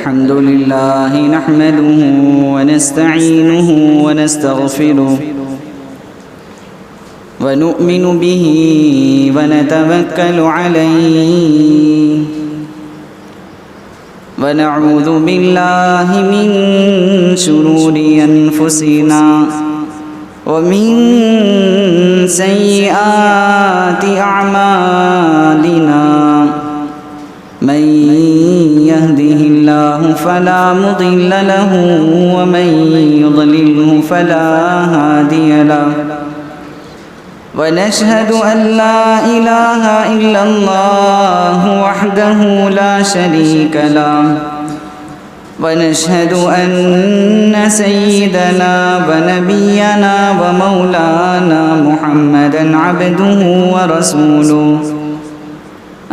الحمد لله نحمده ونستعينه ونستغفره ونؤمن به ونتوكل عليه ونعوذ بالله من شرور أنفسنا ومن سيئات أعمالنا من يهده الله فلا مضل له ومن يضلله فلا هادي له ونشهد أن لا إله إلا الله وحده لا شريك له ونشهد أن سيدنا ونبينا ومولانا محمدا عبده ورسوله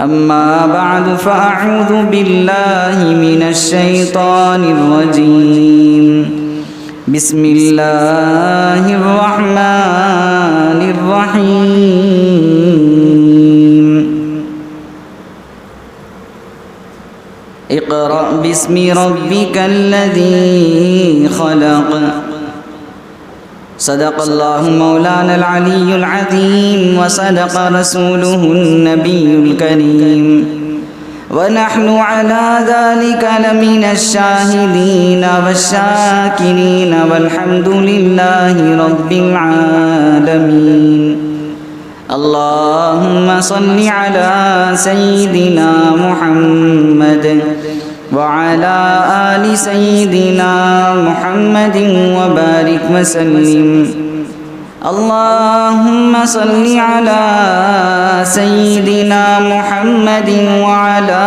أما بعد فأعوذ بالله من الشيطان الرجيم بسم الله الرحمن الرحيم اقرأ باسم ربك الذي خلق صدق الله مولانا العلي العظيم وصدق رسوله النبي الكريم ونحن على ذلك لمن الشاهدين والشاكرين والحمد لله رب العالمين اللهم صل على سيدنا محمد وعلى آل سيدنا محمد وبارك وسلم اللهم صل على سيدنا محمد وعلى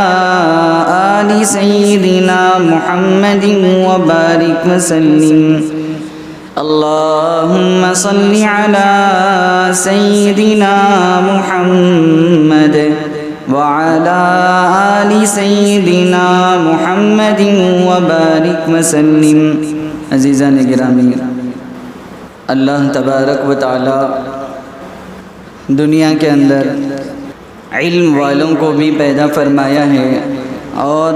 آل سيدنا محمد وبارك وسلم اللهم صل على سيدنا محمد وعلى آل سيدنا محمد وبارك وسلم عزیزان گرامی، اللہ تبارک و تعالی دنیا کے اندر علم والوں کو بھی پیدا فرمایا ہے اور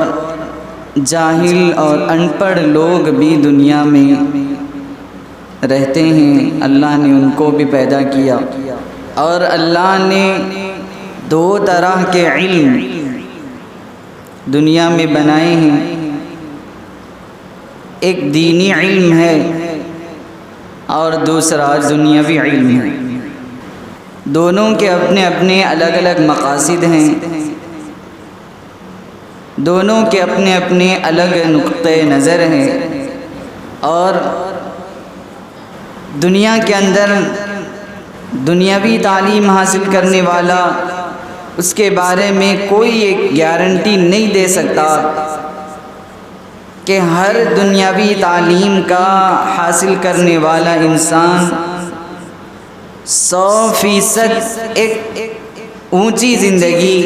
جاہل اور ان پڑھ لوگ بھی دنیا میں رہتے ہیں، اللہ نے ان کو بھی پیدا کیا اور اللہ نے دو طرح کے علم دنیا میں بنائے ہیں، ایک دینی علم ہے اور دوسرا دنیاوی علم ہے۔ دونوں کے اپنے اپنے الگ الگ مقاصد ہیں، دونوں کے اپنے اپنے الگ نقطۂ نظر ہیں، اور دنیا کے اندر دنیاوی تعلیم حاصل کرنے والا اس کے بارے میں کوئی ایک گارنٹی نہیں دے سکتا کہ ہر دنیاوی تعلیم کا حاصل کرنے والا انسان 100% ایک اونچی زندگی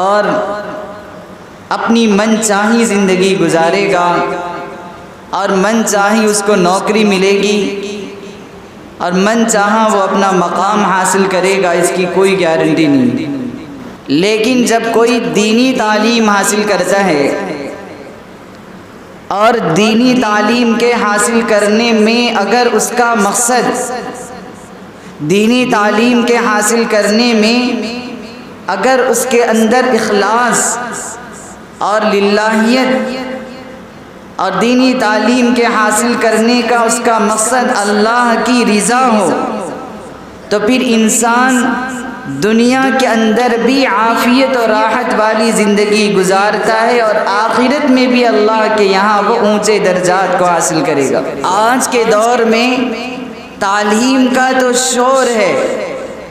اور اپنی من چاہی زندگی گزارے گا اور من چاہی اس کو نوکری ملے گی اور من چاہا وہ اپنا مقام حاصل کرے گا، اس کی کوئی گارنٹی نہیں۔ لیکن جب کوئی دینی تعلیم حاصل کرتا ہے اور دینی تعلیم کے حاصل کرنے میں اگر اس کا مقصد دینی تعلیم کے حاصل کرنے میں اگر اس کے اندر اخلاص اور للہیت اور دینی تعلیم کے حاصل کرنے کا اس کا مقصد اللہ کی رضا ہو، تو پھر انسان دنیا کے اندر بھی عافیت اور راحت والی زندگی گزارتا ہے اور آخرت میں بھی اللہ کے یہاں وہ اونچے درجات کو حاصل کرے گا۔ آج کے دور میں تعلیم کا تو شور ہے،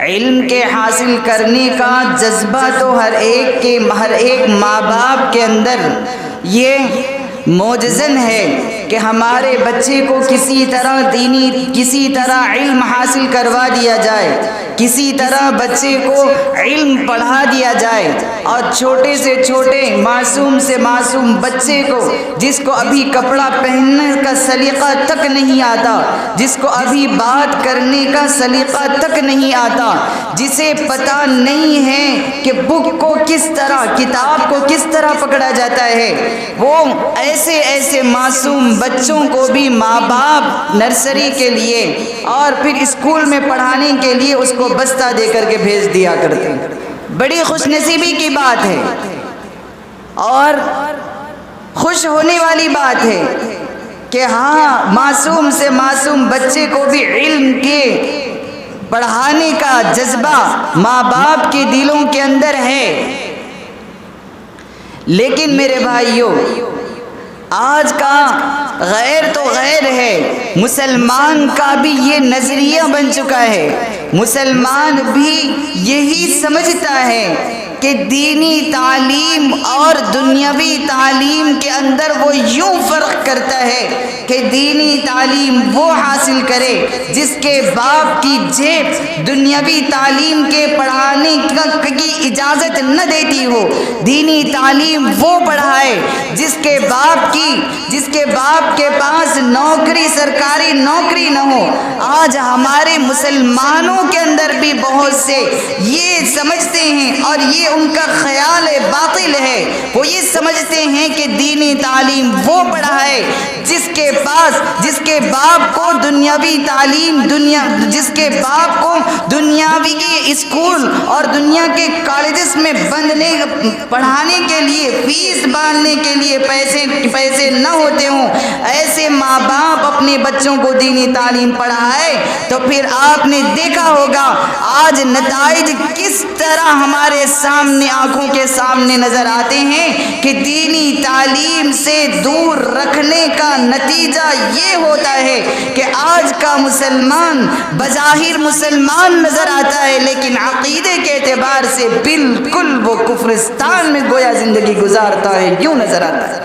علم کے حاصل کرنے کا جذبہ تو ہر ایک ماں باپ کے اندر یہ موجزن ہے کہ ہمارے بچے کو کسی طرح علم حاصل کروا دیا جائے، کسی طرح بچے کو علم پڑھا دیا جائے، اور چھوٹے سے چھوٹے معصوم سے معصوم بچے کو، جس کو ابھی کپڑا پہننے کا سلیقہ تک نہیں آتا، جس کو ابھی بات کرنے کا سلیقہ تک نہیں آتا، جسے پتہ نہیں ہے کہ بک کو کس طرح، کتاب کو کس طرح پکڑا جاتا ہے، وہ ایسے معصوم بچوں کو بھی ماں باپ نرسری کے لیے اور پھر اسکول میں پڑھانے کے لیے اس کو بستہ دے کر کے بھیج دیا کرتے ہیں۔ بڑی خوش نصیبی کی بات ہے اور خوش ہونے والی بات ہے کہ ہاں، معصوم سے معصوم بچے کو بھی علم کے پڑھانے کا جذبہ ماں باپ کے دلوں کے اندر ہے۔ لیکن میرے بھائیوں، آج کا غیر تو غیر ہے، مسلمان کا بھی یہ نظریہ بن چکا ہے، مسلمان بھی یہی سمجھتا ہے کہ دینی تعلیم اور دنیاوی تعلیم کے اندر وہ یوں فرق کرتا ہے کہ دینی تعلیم وہ حاصل کرے جس کے باپ کی جیب دنیاوی تعلیم کے پڑھانے کی اجازت نہ دیتی ہو، دینی تعلیم وہ پڑھائے جس کے باپ کے پاس نوکری، سرکاری نوکری نہ ہو۔ آج ہمارے مسلمانوں کے اندر بھی بہت سے یہ سمجھتے ہیں، اور یہ ان کا خیال باطل ہے، وہ یہ سمجھتے ہیں کہ دینی تعلیم وہ پڑھائے جس کے باپ کو دنیاوی تعلیم، جس کے باپ کو دنیاوی کے اسکول اور دنیا کے کالجز میں پڑھانے کے لیے، فیس باندھنے کے لیے پیسے نہ ہوتے ہوں، ایسے ماں باپ اپنے بچوں کو دینی تعلیم پڑھائے تو پھر آپ نے دیکھا ہوگا آج نتائج کس طرح ہمارے سامنے، آنکھوں کے سامنے نظر آتے ہیں کہ دینی تعلیم سے دور رکھنے کا نتیجہ یہ ہوتا ہے کہ آج کا مسلمان بظاہر مسلمان نظر آتا ہے، لیکن عقیدے کے اعتبار سے بالکل وہ کفرستان میں گویا زندگی گزارتا ہے، یوں نظر آتا ہے۔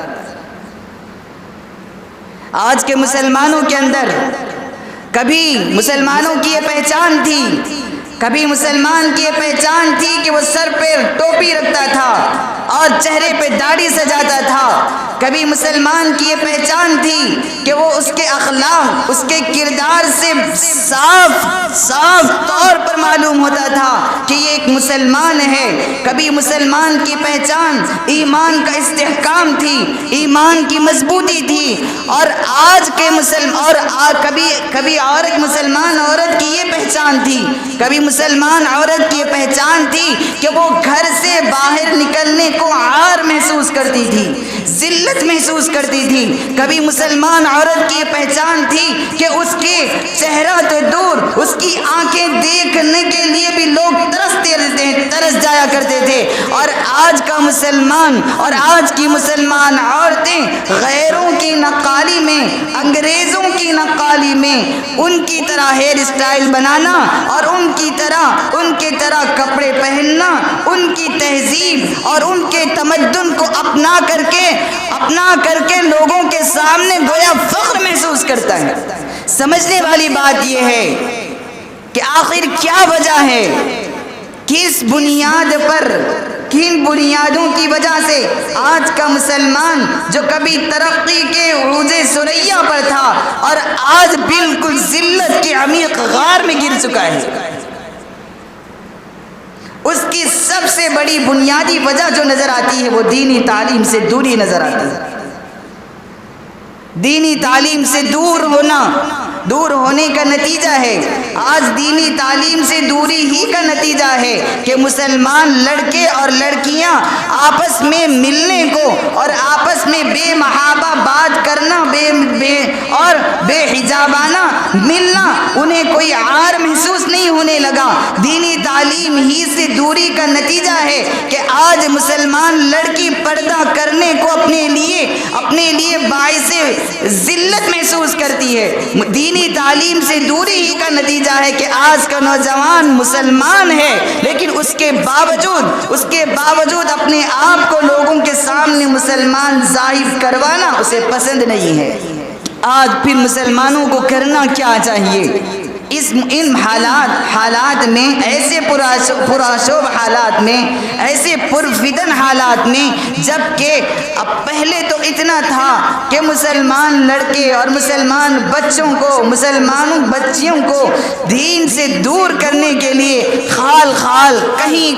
آج کے مسلمانوں کے اندر کبھی مسلمانوں کی یہ پہچان تھی، کبھی مسلمان کی یہ پہچان تھی کہ وہ سر پہ ٹوپی رکھتا تھا اور چہرے پہ داڑھی سجاتا تھا، کبھی مسلمان کی یہ پہچان تھی کہ وہ اس کے اخلاق، اس کے کردار سے صاف طور پر معلوم ہوتا تھا کہ یہ ایک مسلمان ہے، کبھی مسلمان کی پہچان ایمان کا استحکام تھی، ایمان کی مضبوطی تھی، اور آج کے کبھی عورت، مسلمان عورت کی یہ پہچان تھی، کبھی مسلمان عورت کی یہ پہچان تھی کہ وہ گھر سے باہر نکلنے کو عار محسوس کرتی تھی، ذلت محسوس کرتی تھی، کبھی مسلمان عورت کی یہ پہچان تھی کہ اس کے چہرہ تو دور، اس کی آنکھیں دیکھنے کے لیے بھی لوگ ترس جایا کرتے تھے، اور آج کا مسلمان اور آج کی مسلمان عورتیں غیروں کی نقالی میں، انگریزوں کی نقالی میں ان کی طرح ہیئر اسٹائل بنانا اور ان کی طرح کپڑے پہننا، ان کی تہذیب اور ان کے تمدن کو اپنا کر کے لوگوں کے سامنے گویا فخر محسوس کرتا ہے۔ سمجھنے والی بات یہ ہے کہ آخر کیا وجہ ہے، کس بنیاد پر، کن بنیادوں کی وجہ سے آج کا مسلمان جو کبھی ترقی کے عروج ثریا پر تھا اور آج بالکل ذلت کے عمیق غار میں گر چکا ہے، اس کی سب سے بڑی بنیادی وجہ جو نظر آتی ہے وہ دینی تعلیم سے دوری نظر آتی ہے۔ دینی تعلیم سے دور ہونے کا نتیجہ ہے، آج دینی تعلیم سے دوری ہی کا نتیجہ ہے کہ مسلمان لڑکے اور لڑکیاں آپس میں ملنے کو اور آپس میں بے محابہ بات کرنا، اور بے حجابانہ ملنا انہیں کوئی عار محسوس نہیں ہونے لگا۔ دینی تعلیم ہی سے دوری کا نتیجہ ہے کہ آج مسلمان لڑکی پردہ کرنے کو اپنے لیے باعث ذلت محسوس کرتی ہے۔ دینی تعلیم سے دوری ہی کا نتیجہ ہے کہ آج کا نوجوان مسلمان ہے، لیکن اس کے باوجود اپنے آپ کو لوگوں کے سامنے مسلمان ظاہر کروانا اسے پسند نہیں ہے۔ آج پھر مسلمانوں کو کرنا کیا چاہیے؟ ان حالات میں، ایسے پرآشوب حالات میں، ایسے پرفتن حالات میں، جب کہ اب پہلے تو اتنا تھا کہ مسلمان لڑکے اور مسلمان بچوں کو، مسلمانوں بچیوں کو دین سے دور کرنے کے لیے خال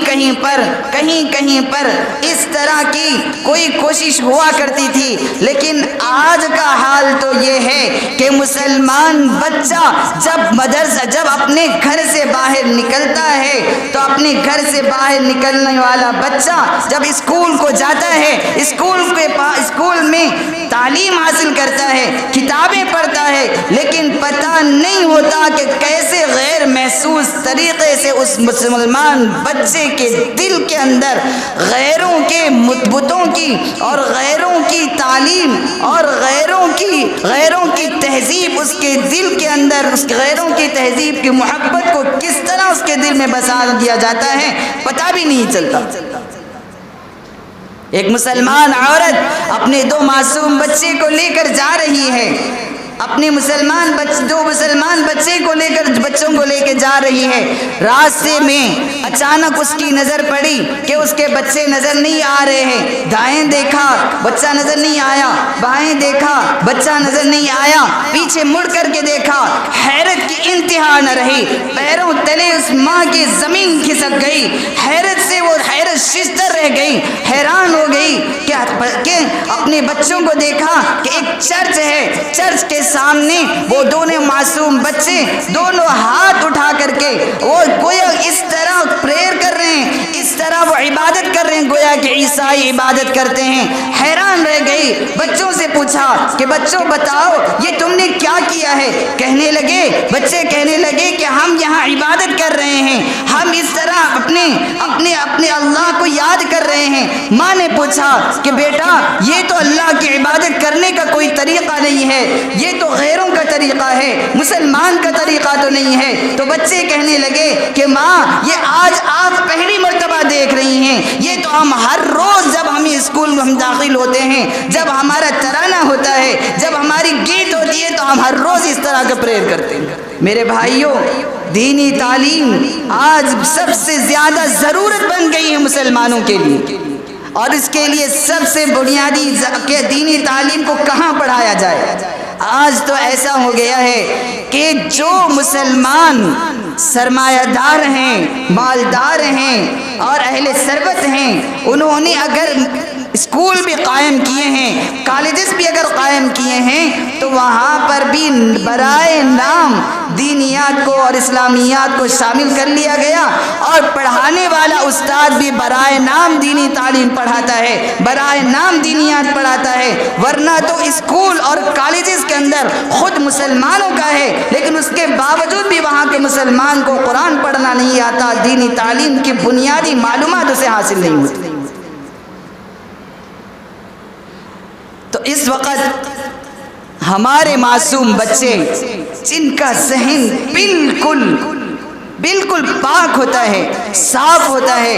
کہیں پر اس طرح کی کوئی کوشش ہوا کرتی تھی، لیکن آج کا حال تو یہ ہے کہ مسلمان بچہ جب اپنے گھر سے باہر نکلتا ہے تو اپنے گھر سے باہر نکلنے والا بچہ جب اسکول کو جاتا ہے، اسکول میں تعلیم حاصل کرتا ہے، کتابیں پڑھتا ہے، لیکن پتہ نہیں ہوتا کہ کیسے غیر محسوس طریقے سے اس مسلمان بچے کے دل کے اندر غیروں کے بتوں کی اور غیروں کی تعلیم اور غیروں کی تہذیب اس کے دل کے اندر، اس غیروں کی تہذیب کی محبت کو کس طرح اس کے دل میں بسا دیا جاتا ہے پتہ بھی نہیں چلتا۔ ایک مسلمان عورت اپنے 2 معصوم بچے کو لے کر جا رہی ہے، اپنے دو مسلمان بچوں کو لے کے جا رہی ہے۔ راستے میں اچانک اس کی نظر پڑی کہ اس کے بچے نظر نہیں آ رہے ہیں، دائیں دیکھا بچہ نظر نہیں آیا، بائیں دیکھا بچہ نظر نہیں آیا، پیچھے مڑ کر کے دیکھا، حیرت کی انتہا نہ رہی، پیروں تلے اس ماں کی زمین کھسک گئی، حیرت سے وہ حیرت ششدر رہ گئی، حیران ہو گئی کہ اپنے بچوں کو دیکھا کہ ایک چرچ ہے، چرچ کے سامنے وہ دونوں معصوم بچے دونوں ہاتھ اٹھا کر کے وہ گویا اس طرح پریئر کر رہے ہیں، اس طرح وہ عبادت کر رہے ہیں گویا کہ عیسائی عبادت کرتے ہیں۔ حیران رہ گئی، بچوں سے پوچھا کہ بچوں بتاؤ یہ تم نے کیا کیا ہے؟ بچے کہنے لگے کہ ہم یہاں عبادت کر رہے ہیں، ہم اس طرح اپنے اللہ کو یاد کر رہے ہیں۔ ماں نے پوچھا کہ بیٹا یہ تو اللہ کی عبادت کرنے کا کوئی طریقہ نہیں ہے، یہ تو غیروں کا طریقہ ہے، مسلمان کا طریقہ تو نہیں ہے۔ تو بچے کہنے لگے کہ ماں یہ آج آپ پہلی مرتبہ دیکھ رہی ہیں، یہ تو ہم ہر روز جب ہم اسکول میں ہم داخل ہوتے ہیں، جب ہمارا ترانہ ہوتا ہے، جب ہماری گیت ہوتی ہے تو ہم ہر روز اس طرح کا پریئر کرتے ہیں۔ میرے بھائیوں، دینی تعلیم آج سب سے زیادہ ضرورت بن گئی ہے مسلمانوں کے لیے، اور اس کے لیے سب سے بنیادی کہ دینی تعلیم کو کہاں پڑھایا جائے۔ آج تو ایسا ہو گیا ہے کہ جو مسلمان سرمایہ دار ہیں، مالدار ہیں اور اہل ثروت ہیں، انہوں نے اگر اسکول بھی قائم کیے ہیں، کالجز بھی اگر قائم کیے ہیں، تو وہاں پر بھی برائے نام دینیات کو اور اسلامیات کو شامل کر لیا گیا، اور پڑھانے والا استاد بھی برائے نام دینی تعلیم پڑھاتا ہے، برائے نام دینیات پڑھاتا ہے۔ ورنہ تو اسکول اور کالجز کے اندر خود مسلمانوں کا ہے، لیکن اس کے باوجود بھی وہاں کے مسلمان کو قرآن پڑھنا نہیں آتا، دینی تعلیم کی بنیادی معلومات اسے حاصل نہیں ہوتی۔ تو اس وقت ہمارے معصوم بچے جن کا ذہن بالکل پاک ہوتا ہے، صاف ہوتا ہے،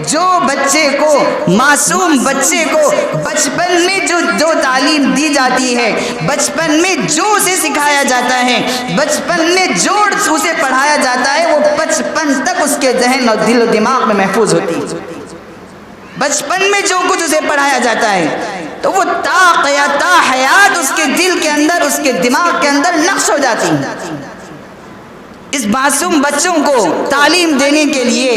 جو بچے کو، معصوم بچے کو بچپن میں جو تعلیم دی جاتی ہے، بچپن میں جو اسے سکھایا جاتا ہے، بچپن میں جو اسے پڑھایا جاتا ہے، وہ بچپن تک اس کے ذہن اور دل و دماغ میں محفوظ ہوتی ہے۔ بچپن میں جو کچھ اسے پڑھایا جاتا ہے تو وہ تا حیات اس کے دل کے اندر، اس کے دماغ کے اندر نقش ہو جاتی ہے۔ اس معصوم بچوں کو تعلیم دینے کے لیے،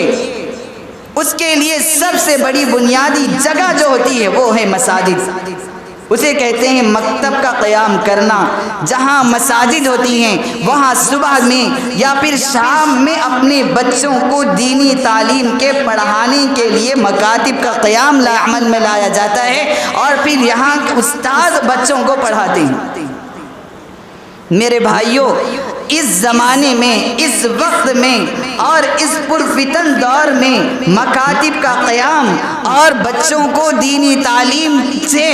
اس کے لیے سب سے بڑی بنیادی جگہ جو ہوتی ہے وہ ہے مساجد۔ اسے کہتے ہیں مکتب کا قیام کرنا۔ جہاں مساجد ہوتی ہیں وہاں صبح میں یا پھر شام میں اپنے بچوں کو دینی تعلیم کے پڑھانے کے لیے مکاتب کا قیام عمل میں لایا جاتا ہے، اور پھر یہاں کے استاد بچوں کو پڑھاتے ہیں۔ میرے بھائیوں، اس زمانے میں، اس وقت میں اور اس پرفتن دور میں مکاتب کا قیام اور بچوں کو دینی تعلیم سے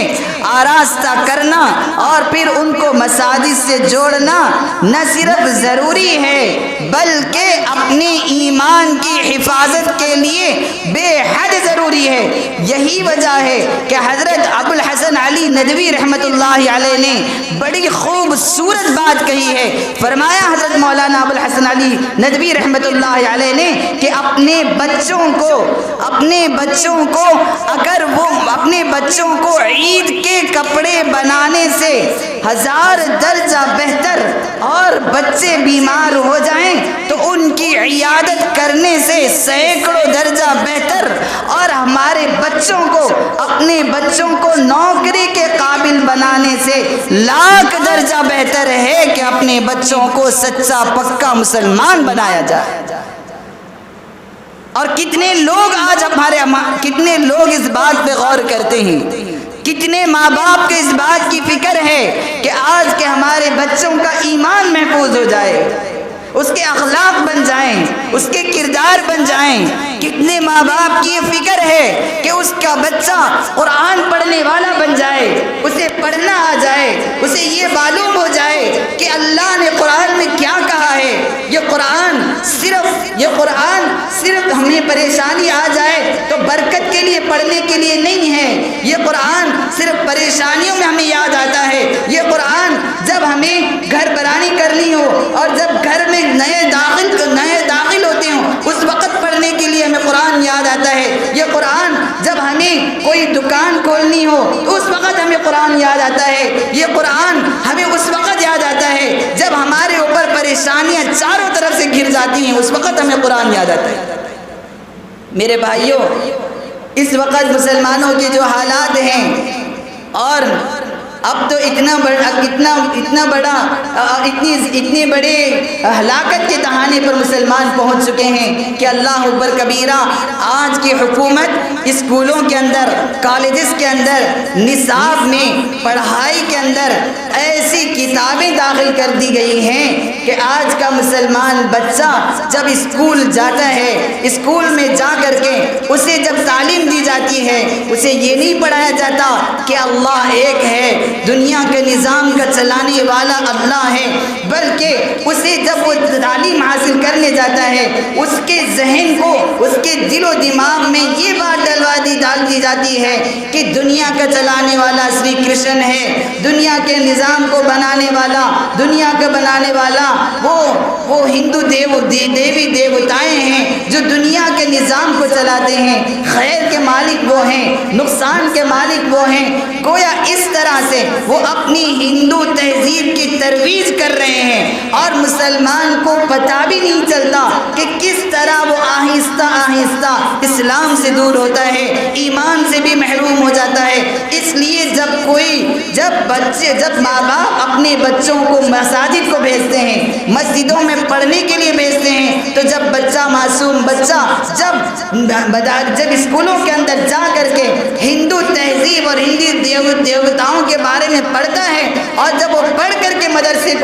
آراستہ کرنا اور پھر ان کو مساجد سے جوڑنا نہ صرف ضروری ہے بلکہ اپنے ایمان کی حفاظت کے لیے بے حد ضروری ہے۔ یہی وجہ ہے کہ حضرت ابو الحسن علی ندوی رحمت اللہ علیہ نے بڑی خوبصورت بات کہی ہے. فرمایا حضرت مولانا ابو الحسن علی ندوی رحمت اللہ علیہ نے کہ اپنے بچوں کو عید کے کپڑے بنانے سے 1000 درجہ بہتر، اور بچے بیمار ہو جائیں تو ان کی عیادت کرنے سے سینکڑوں درجہ بہتر، اور ہمارے اپنے بچوں کو نوکری کے قابل بنانے سے 1,00,000 درجہ بہتر ہے کہ اپنے بچوں کو سچا پکا مسلمان بنایا جائے. اور کتنے لوگ اس بات پہ غور کرتے ہیں، کتنے ماں باپ کے اس بات کی فکر ہے کہ آج کے ہمارے بچوں کا ایمان محفوظ ہو جائے، اس کے اخلاق بن جائیں، اس کے کردار بن جائیں. کتنے ماں باپ کی یہ فکر ہے کہ اس کا بچہ قرآن پڑھنے والا بن جائے، اسے پڑھنا آ جائے، اسے یہ معلوم ہو جائے کہ اللہ نے قرآن میں کیا کہا ہے. یہ قرآن صرف ہمیں پریشانی آ جائے تو برکت کے لیے پڑھنے کے لیے نہیں ہے. یہ قرآن صرف پریشانیوں میں ہمیں یاد آتا ہے. یہ قرآن جب ہمیں گھر برانی کرنی ہو اور جب گھر میں نئے داخل ہوتے ہوں اس وقت پڑھنے کے لیے ہمیں قرآن یاد آتا ہے. یہ قرآن جب ہمیں کوئی دکان کھولنی ہو تو اس وقت ہمیں قرآن یاد آتا ہے. یہ قرآن ہمیں اس وقت یاد آتا ہے جب ہمارے اوپر پریشانیاں چاروں طرف سے گھر جاتی ہیں، اس وقت ہمیں قرآن یاد آتا ہے. میرے بھائیوں، اس وقت مسلمانوں کے جو حالات ہیں، اور اب تو اتنے بڑے ہلاکت کے دہانے پر مسلمان پہنچ چکے ہیں کہ اللہ اکبر کبیرہ. آج کی حکومت اسکولوں کے اندر، کالجز کے اندر، نصاب میں، پڑھائی کے اندر ایسی کتابیں داخل کر دی گئی ہیں کہ آج کا مسلمان بچہ جب اسکول جاتا ہے، اسکول میں جا کر کے اسے جب تعلیم دی جاتی ہے، اسے یہ نہیں پڑھایا جاتا کہ اللہ ایک ہے، دنیا کے نظام کا چلانے والا اللہ ہے، بلکہ اسے جب وہ تعلیم حاصل کرنے جاتا ہے اس کے ذہن کو، اس کے دل و دماغ میں یہ بات ڈال دی جاتی ہے کہ دنیا کا چلانے والا شری کرشن ہے، دنیا کے نظام کو بنانے والا، دنیا کا بنانے والا وہ ہندو دیوی دیوتائیں ہیں جو دنیا کے نظام کو چلاتے ہیں. خیر کے مالک وہ ہیں، نقصان کے مالک وہ ہیں. گویا اس طرح سے وہ اپنی ہندو تہذیب کی ترویج کر رہے ہیں، اور مسلمان کو پتہ بھی نہیں چلتا کہ کس طرح وہ آہستہ آہستہ اسلام سے دور ہوتا ہے، ایمان سے بھی محروم ہو جاتا ہے. اس لیے جب ماں باپ اپنے بچوں کو مساجد کو بھیجتے ہیں، مسجدوں میں پڑھنے کے لیے بھیجتے ہیں، تو جب بچہ، معصوم بچہ جب اسکولوں کے اندر جا کر کے ہندو تہذیب اور ہندو دیوتاؤں کے بارے میں پڑھتا ہے، اور جب وہ پڑھ کر کے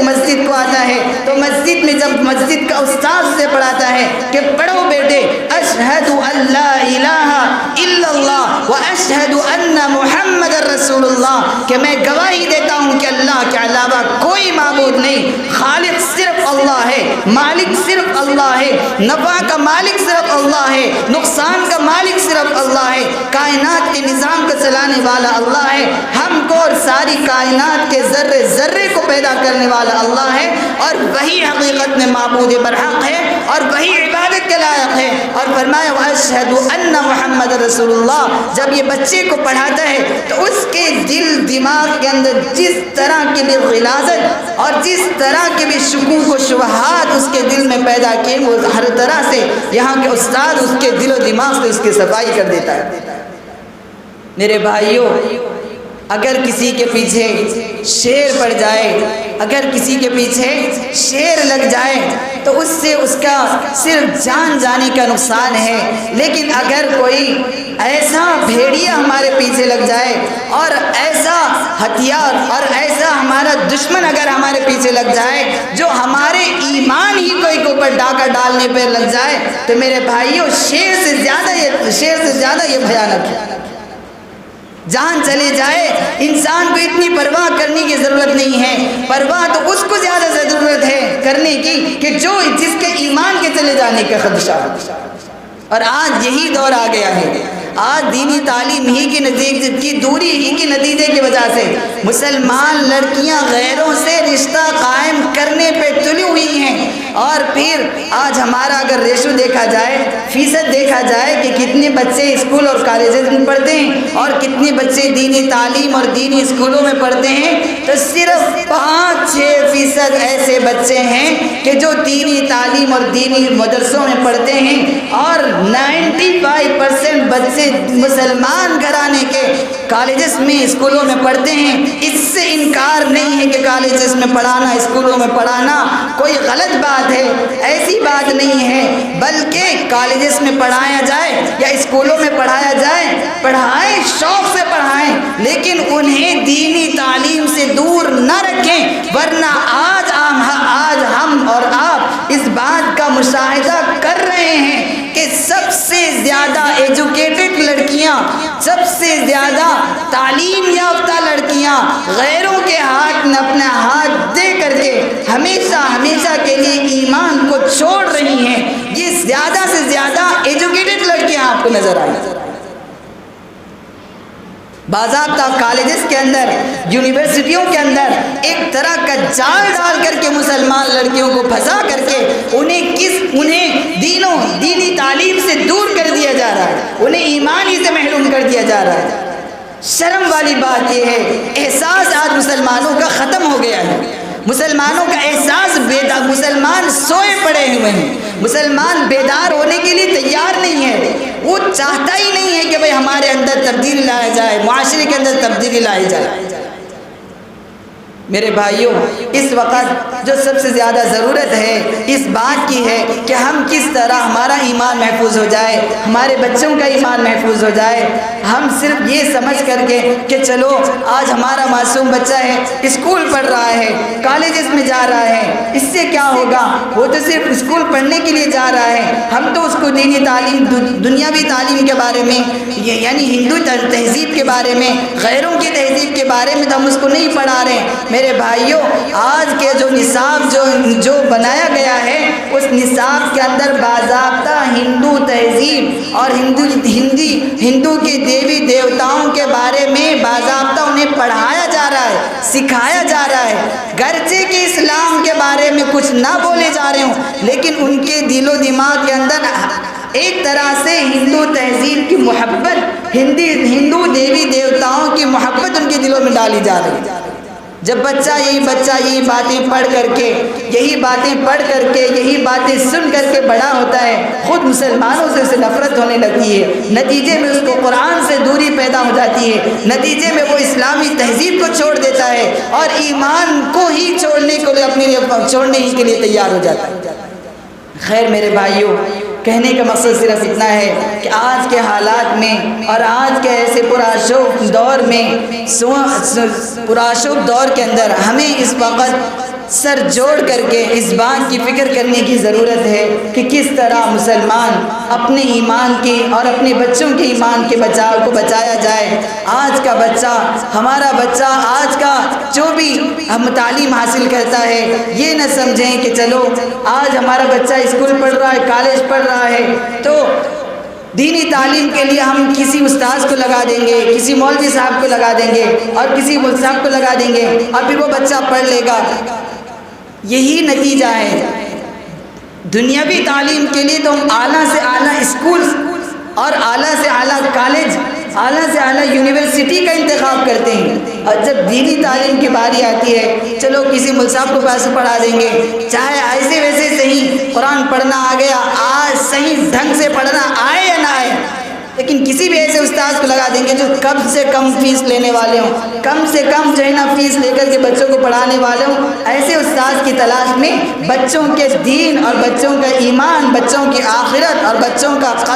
مسجد کو آتا ہے تو مسجد میں جب مسجد کا استاد سے پڑھاتا ہے کہ پڑھو بیٹے، اشہد ان لا الہ الا اللہ و اشہد ان محمد رسول اللہ، کہ میں گواہی دیتا ہوں کہ اللہ کے علاوہ کوئی معبود نہیں، خالق صرف اللہ ہے، مالک صرف اللہ ہے، نفع کا مالک صرف اللہ ہے، نقصان کا مالک صرف اللہ ہے، کائنات کے نظام کو چلانے والا اللہ ہے، ہم کو اور ساری کائنات کے ذرے ذرے کو پیدا کرنے والا اللہ ہے، اور وہی حقیقت میں معبود برحق ہے اور وہی عبادت کے لائق ہے. اور فرمایا واشہد ان محمد رسول اللہ. جب یہ بچے کو پڑھاتا ہے تو اس کے دل دماغ کے اندر جس طرح کی بھی غلاظت اور جس طرح کے بھی شکوک و شبہات اس کے دل میں پیدا کیے، وہ ہر طرح سے یہاں کے استاد اس کے دل و دماغ سے اس کی صفائی کر دیتا ہے. میرے بھائیوں، اگر کسی کے پیچھے شیر پڑ جائے، اگر کسی کے پیچھے شیر لگ جائے تو اس سے اس کا صرف جان جانے کا نقصان ہے، لیکن اگر کوئی ایسا بھیڑیا ہمارے پیچھے لگ جائے اور ایسا ہتھیار اور ایسا ہمارا دشمن اگر ہمارے پیچھے لگ جائے جو ہمارے ایمان ہی کو اوپر ڈاکہ ڈالنے پہ لگ جائے تو میرے بھائیوں شیر سے زیادہ یہ بھیانک ہے. جان چلے جائے انسان کو اتنی پرواہ کرنے کی ضرورت نہیں ہے، پرواہ تو اس کو زیادہ ضرورت ہے کرنے کی کہ جس کے ایمان کے چلے جانے کا خدشہ. اور آج یہی دور آ گیا ہے، آج دینی تعلیم ہی کی دوری ہی کی نتیجے کی وجہ سے مسلمان لڑکیاں غیروں سے رشتہ قائم کرنے پہ تلی ہوئی ہیں۔ اور پھر آج ہمارا اگر ریشو دیکھا جائے، فیصد دیکھا جائے کہ کتنے بچے اسکول اور کالجز میں پڑھتے ہیں اور کتنے بچے دینی تعلیم اور دینی اسکولوں میں پڑھتے ہیں، تو صرف 5-6% ایسے بچے ہیں کہ جو دینی تعلیم اور دینی مدرسوں میں پڑھتے ہیں، اور 95% بچے مسلمان گھرانے کے کالجز میں اسکولوں میں پڑھتے ہیں۔ اس سے انکار نہیں ہے کہ کالجز میں پڑھانا، اسکولوں میں پڑھانا کوئی غلط بات ہے، ایسی بات نہیں ہے، بلکہ کالجز میں پڑھایا جائے یا اسکولوں میں پڑھایا جائے، پڑھائیں، شوق سے پڑھائیں، لیکن انہیں دینی تعلیم سے دور نہ رکھیں، ورنہ آج ہم اور آپ اس بات کا مشاہدہ کر رہے ہیں کہ سب سے زیادہ ایجوکیٹڈ لڑکیاں، سب سے زیادہ تعلیم یافتہ لڑکیاں غیروں کے ہاتھ میں اپنا ہاتھ دے کر کے ہمیشہ کے لیے ایمان کو چھوڑ رہی ہیں۔ یہ زیادہ سے زیادہ ایجوکیٹڈ لڑکیاں آپ کو نظر آئی۔ باضابطہ کالجز کے اندر، یونیورسٹیوں کے اندر ایک طرح کا جال ڈال کر کے مسلمان لڑکیوں کو پھنسا کر کے انہیں دینی تعلیم سے دور کر دیا جا رہا ہے، انہیں ایمان ہی سے محروم کر دیا جا رہا ہے۔ شرم والی بات یہ ہے، احساس آج مسلمانوں کا ختم ہو گیا ہے، مسلمانوں کا احساس مسلمان سوئے پڑے ہوئے ہیں، مسلمان بیدار ہونے کے لیے تیار نہیں ہے، وہ چاہتا ہی نہیں ہے کہ بھئی ہمارے اندر تبدیلی لایا جائے، معاشرے کے اندر تبدیلی لائی جائے۔ میرے بھائیوں، اس وقت جو سب سے زیادہ ضرورت ہے اس بات کی ہے کہ ہم کس طرح ہمارا ایمان محفوظ ہو جائے، ہمارے بچوں کا ایمان محفوظ ہو جائے۔ ہم صرف یہ سمجھ کر کے کہ چلو آج ہمارا معصوم بچہ ہے، اسکول پڑھ رہا ہے، کالجز میں جا رہا ہے، اس سے کیا ہوگا، وہ تو صرف اسکول پڑھنے کے لیے جا رہا ہے، ہم تو اس کو دینی تعلیم، دنیاوی تعلیم کے بارے میں، یعنی ہندو تہذیب کے بارے میں، غیروں کی تہذیب کے بارے میں تو ہم اس کو نہیں پڑھا رہے ہیں۔ میرے بھائیوں، آج کے جو نصاب جو بنایا گیا ہے، اس نصاب کے اندر باضابطہ ہندو تہذیب اور ہندو کے دیوی دیوتاؤں کے بارے میں باضابطہ انہیں پڑھایا جا رہا ہے، سکھایا جا رہا ہے، گرچہ کہ اسلام کے بارے میں کچھ نہ بولے جا رہے ہوں، لیکن ان کے دل و دماغ کے اندر ایک طرح سے ہندو تہذیب کی محبت، ہندو دیوی دیوتاؤں کی محبت ان کے دلوں میں ڈالی جا رہی ہے۔ جب بچہ یہی باتیں پڑھ کر کے، یہی باتیں سن کر کے بڑا ہوتا ہے، خود مسلمانوں سے اسے نفرت ہونے لگتی ہے، نتیجے میں اس کو قرآن سے دوری پیدا ہو جاتی ہے، نتیجے میں وہ اسلامی تہذیب کو چھوڑ دیتا ہے اور ایمان کو ہی چھوڑنے کے لیے تیار ہو جاتا ہے۔ خیر میرے بھائیوں، کہنے کا مقصد صرف اتنا ہے کہ آج کے حالات میں اور آج کے ایسے پرآشوب دور کے اندر ہمیں اس وقت سر جوڑ کر کے اس بات کی فکر کرنے کی ضرورت ہے کہ کس طرح مسلمان اپنے ایمان کی اور اپنے بچوں کے ایمان کے بچاؤ کو بچایا جائے۔ آج کا بچہ، ہمارا بچہ آج کا جو بھی ہم تعلیم حاصل کرتا ہے، یہ نہ سمجھیں کہ چلو آج ہمارا بچہ اسکول پڑھ رہا ہے، کالج پڑھ رہا ہے، تو دینی تعلیم کے لیے ہم کسی استاذ کو لگا دیں گے، کسی مولوی صاحب کو لگا دیں گے اور کسی مولوی صاحب کو لگا دیں گے اور پھر وہ بچہ پڑھ لے گا۔ یہی نتیجہ ہے۔ دنیاوی تعلیم کے لیے تو ہم اعلیٰ سے اعلیٰ اسکول اور اعلیٰ سے اعلیٰ کالج، اعلیٰ سے اعلیٰ یونیورسٹی کا انتخاب کرتے ہیں، اور جب دینی تعلیم کی باری آتی ہے، چلو کسی مولوی صاحب کو پیسے پڑھا دیں گے، چاہے ایسے ویسے صحیح قرآن پڑھنا آ گیا، آج صحیح ڈھنگ سے پڑھنا آئے یا نہ آئے، لیکن کسی بھی ایسے استاذ کو لگا دیں گے جو کم سے کم فیس لینے والے ہوں، کم سے کم جو ہے نا فیس لے کر کے بچوں کو پڑھانے والے ہوں۔ ایسے استاذ کی تلاش میں بچوں کے دین اور بچوں کا ایمان، بچوں کی آخرت اور بچوں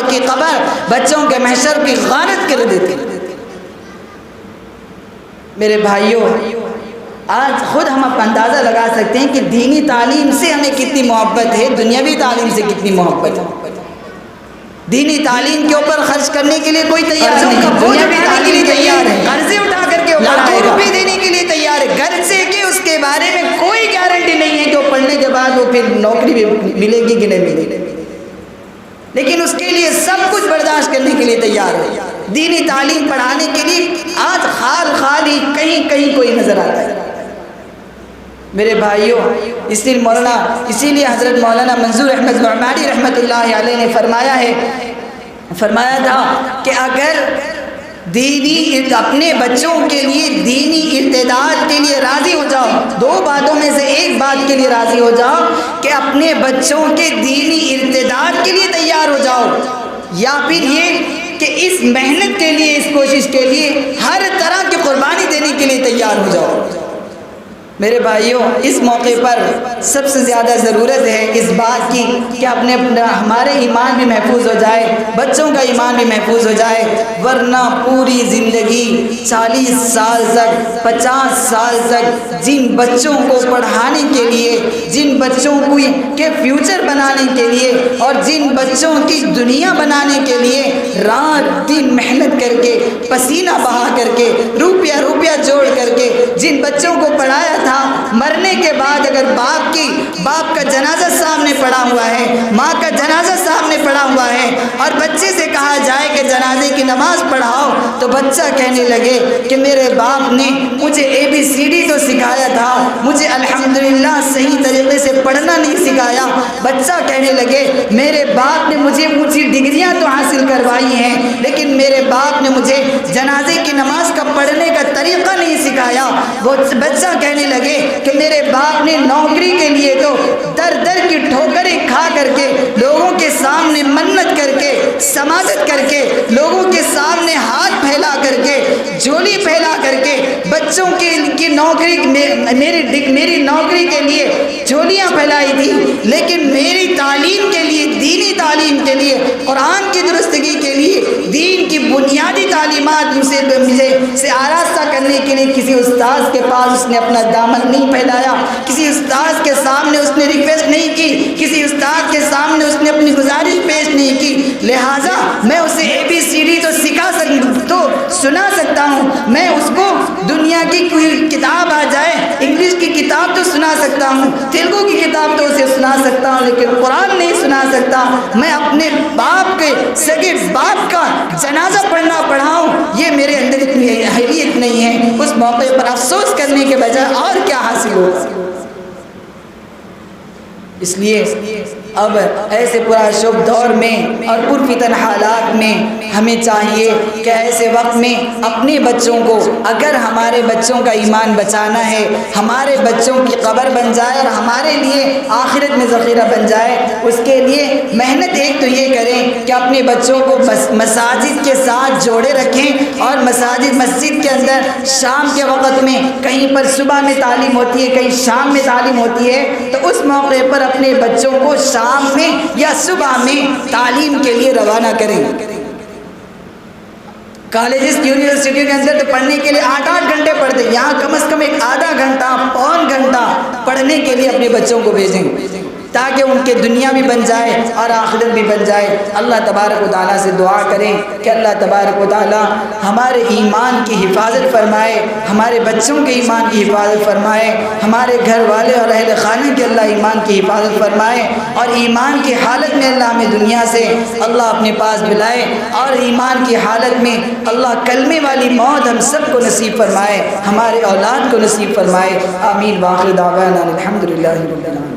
کی قبر، بچوں کے محشر کی غارت کر دیتے۔ میرے بھائیوں، آج خود ہم اپنا اندازہ لگا سکتے ہیں کہ دینی تعلیم سے ہمیں کتنی محبت ہے، دنیاوی تعلیم سے کتنی محبت ہے۔ دینی تعلیم کے اوپر خرچ کرنے کے لیے کوئی تیار نہیں، دنیاوی تعلیم کے لیے تیار ہے، قرضے اٹھا کر کے لاکھوں روپے دینے کے لیے تیار ہے، گرچہ کہ اس کے بارے میں کوئی گارنٹی نہیں ہے کہ وہ پڑھنے کے بعد وہ پھر نوکری بھی ملے گی کہ نہیں ملے گی، لیکن اس کے لیے سب کچھ برداشت کرنے کے لیے تیار ہے۔ دینی تعلیم پڑھانے کے لیے آج خالی کہیں کہیں کوئی نظر آتا ہے۔ میرے بھائیوں، اسی لیے حضرت مولانا منظور احمد نعمانی رحمۃ اللہ علیہ نے فرمایا تھا کہ اگر اپنے بچوں کے لیے دینی ارتداد کے لیے راضی ہو جاؤ، دو باتوں میں سے ایک بات کے لیے راضی ہو جاؤ کہ اپنے بچوں کے دینی ارتداد کے لیے تیار ہو جاؤ، یا پھر یہ کہ اس محنت کے لیے، اس کوشش کے لیے ہر طرح کی قربانی دینے کے لیے تیار ہو جاؤ۔ میرے بھائیوں، اس موقع پر سب سے زیادہ ضرورت ہے اس بات کی کہ ہمارے ایمان بھی محفوظ ہو جائے، بچوں کا ایمان بھی محفوظ ہو جائے، ورنہ پوری زندگی 40 سال تک 50 سال تک جن بچوں کو پڑھانے کے لیے، جن بچوں کے فیوچر بنانے کے لیے اور جن بچوں کی دنیا بنانے کے لیے رات دن محنت کر کے، پسینہ بہا کر کے، روپیہ جوڑ کر کے جن بچوں کو پڑھایا تھا، مرنے کے بعد اگر باپ کا جنازہ سامنے پڑا ہوا ہے، ماں کا جنازہ سامنے پڑا ہوا ہے اور بچے سے کہا جائے کہ جنازے کی نماز پڑھاؤ، تو بچہ کہنے لگے کہ میرے باپ نے مجھے ABCD تو سکھایا تھا، مجھے الحمدللہ صحیح طریقے سے پڑھنا نہیں سکھایا۔ بچہ کہنے لگے میرے باپ نے مجھے اونچی ڈگریاں تو حاصل کروائی ہیں، لیکن میرے باپ نے مجھے جنازے کی نماز کا پڑھنے کا طریقہ نہیں سکھایا۔ وہ بچہ کہنے لگے کہ میرے باپ نے نوکری کے لیے تو در کی ٹھوکریں کھا کر کے، لوگوں کے سامنے منت کر کے، سماجت کر کے، لوگوں کے سامنے ہاتھ پھیلا کر کے، جھولی پھیلا کر کے بچوں کی نوکری، میری نوکری کے لیے جھولیاں پھیلائی تھی، لیکن میری تعلیم کے لیے، دینی تعلیم کے لیے، قرآن کی درستگی کے لیے، دین کی بنیادی تعلیمات سے آراستہ کرنے کے لیے کسی استاذ کے پاس اس نے اپنا دامن نہیں پھیلایا، کسی استاذ کے سامنے اس نے ریکویسٹ نہیں کی، کسی استاذ کے سامنے اس نے اپنی گزارش پیش نہیں کی، لہٰذا میں اسے ABCD تو سنا سکتا ہوں، میں اس کو دنیا کی کوئی کتاب آ جائے، انگلش کی کتاب تو سنا سکتا ہوں، تیلگو کی کتاب تو اسے سنا سکتا ہوں، لیکن قرآن نہیں سنا سکتا۔ میں اپنے باپ کے سگے باپ کا جنازہ پڑھاؤں، یہ میرے اندر اتنی اہلیت نہیں ہے۔ اس موقع پر افسوس کرنے کے بجائے اور کیا حاصل ہوگا؟ اس لیے اب ایسے پرآشوب دور میں اور پرفتن حالات میں ہمیں چاہیے کہ ایسے وقت میں اپنے بچوں کو، اگر ہمارے بچوں کا ایمان بچانا ہے، ہمارے بچوں کی قبر بن جائے اور ہمارے لیے آخرت میں ذخیرہ بن جائے، اس کے لیے محنت ایک تو یہ کریں کہ اپنے بچوں کو مساجد کے ساتھ جوڑے رکھیں، اور مسجد کے اندر شام کے وقت میں، کہیں پر صبح میں تعلیم ہوتی ہے، کہیں شام میں تعلیم ہوتی ہے، تو اس موقع پر اپنے بچوں کو شام میں یا صبح میں تعلیم کے لیے روانہ کریں۔ کالجز یونیورسٹیوں کے اندر تو پڑھنے کے لیے 8 گھنٹے پڑھتے ہیں، یہاں کم از کم ایک آدھا گھنٹہ، پون گھنٹہ پڑھنے کے لیے اپنے بچوں کو بھیجیں، تاکہ ان کے دنیا بھی بن جائے اور آخرت بھی بن جائے۔ اللہ تبارک و تعالیٰ سے دعا کریں کہ اللہ تبارک و تعالیٰ ہمارے ایمان کی حفاظت فرمائے، ہمارے بچوں کے ایمان کی حفاظت فرمائے، ہمارے گھر والے اور اہل خانے کے اللہ ایمان کی حفاظت فرمائے، اور ایمان کی حالت میں اللہ ہمیں دنیا سے اللہ اپنے پاس بلائے، اور ایمان کی حالت میں اللہ کلمے والی موت ہم سب کو نصیب فرمائے، ہمارے اولاد کو نصیب فرمائے۔ آمین۔ وآخر دعوانا الحمدللہ رب العالمین۔